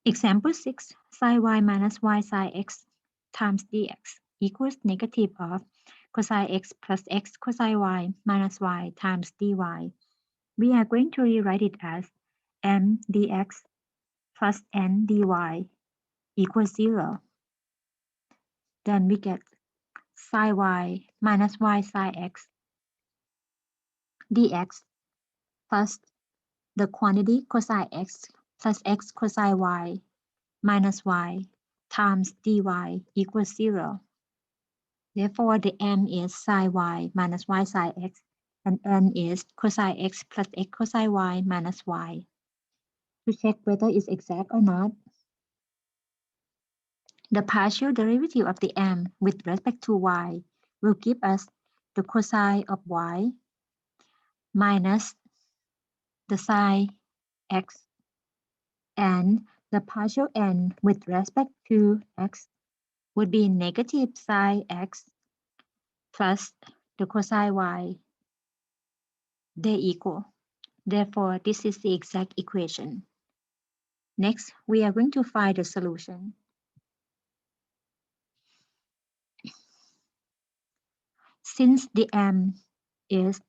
Example 6, sin y minus y sin x times dx equals negative of cosine x plus x cosine y minus y times dy. We are going to rewrite it as m dx plus n dy equals 0. Then we get sin y minus y sin x dx plus the quantity cosine x plus x cosine y minus y times dy equals 0. Therefore, the m is sin y minus y sin x, and n is cosine x plus x cosine y minus y. To check whether it's exact or not, the partial derivative of the m with respect to y will give us the cosine of y minus the sine x, and the partial n with respect to x would be negative sine x plus the cosine y. They equal. Therefore, this is the exact equation. Next, we are going to find the solution. Since the m is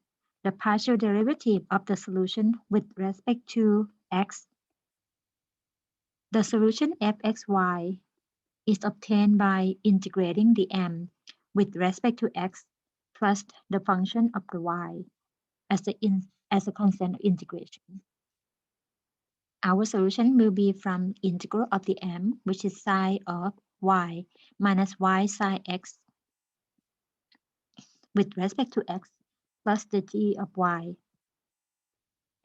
the partial derivative of the solution with respect to x, the solution fxy is obtained by integrating the m with respect to x plus the function of the y as a constant of integration. Our solution will be from integral of the m, which is sine of y minus y sine x with respect to x plus the g of y.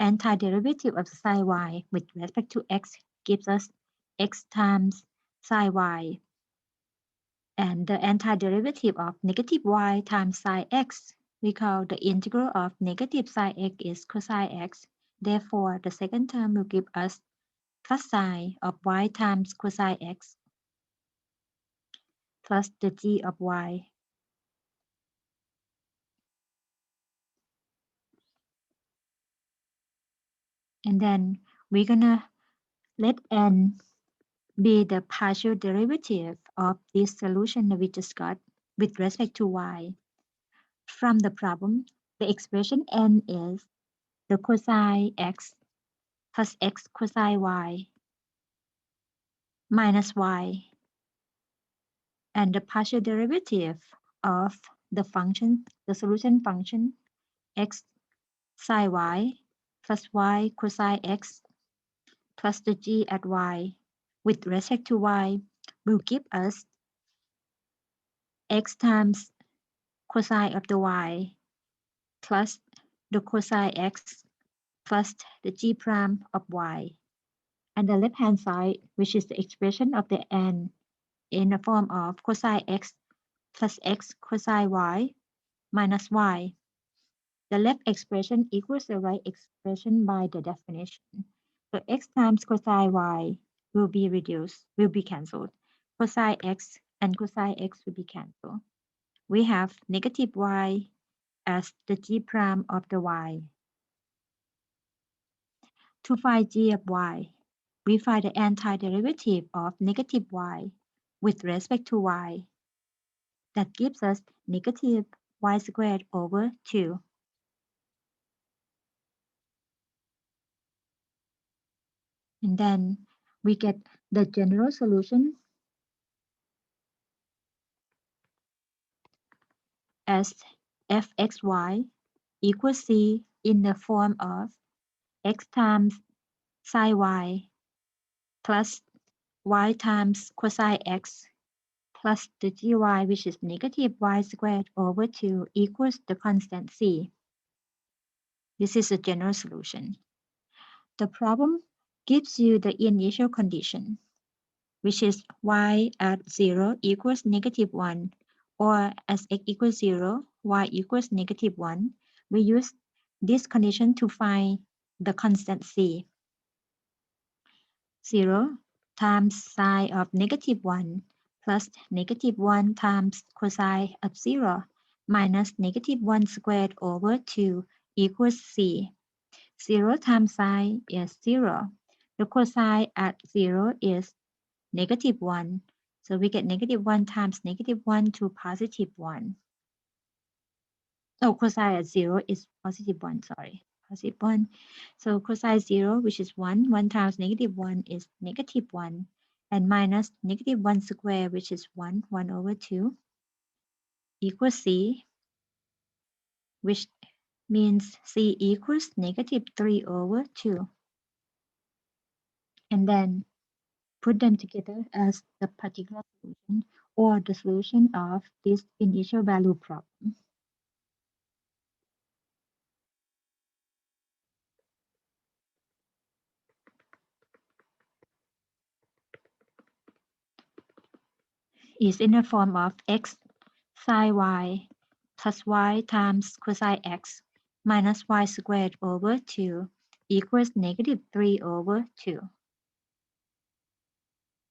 Antiderivative of sine y with respect to x gives us x times sine y. And the antiderivative of negative y times sine x, we call the integral of negative sine x is cosine x. Therefore, the second term will give us plus sine of y times cosine x plus the g of y. And then we're gonna let n be the partial derivative of this solution that we just got with respect to y. From the problem, the expression n is the cosine x plus x cosine y minus y, and the partial derivative of the function, the solution function x sine y plus y cosine x plus the g at y with respect to y will give us x times cosine of the y plus the cosine x plus the g prime of y. And the left hand side, which is the expression of the n in the form of cosine x plus x cosine y minus y. The left expression equals the right expression by the definition. So x times cosine y will be reduced, will be cancelled. Cosine x and cosine x will be cancelled. We have negative y as the g prime of the y. To find g of y, we find the antiderivative of negative y with respect to y. That gives us negative y squared over 2. And then we get the general solution as fxy equals c in the form of x times sine y plus y times cosine x plus the gy, which is negative y squared over 2, equals the constant c. This is the general solution. The problem gives you the initial condition, which is y at 0 equals negative 1, or as x equals 0, y equals negative 1. We use this condition to find the constant c. 0 times sine of negative 1 plus negative 1 times cosine of 0 minus negative 1 squared over 2 equals c. 0 times sine is 0. The cosine at 0 is -1. So we get -1 times -1 to +1. Oh, cosine at 0 is +1, sorry, +1. So cosine 0, which is 1, 1 times -1 is -1, and minus -1 squared, which is 1, 1/2, equals C, which means C equals -3/2. And then put them together as the particular solution or the solution of this initial value problem. Is in the form of x sine y plus y times cosine x minus y squared over 2 equals -3/2.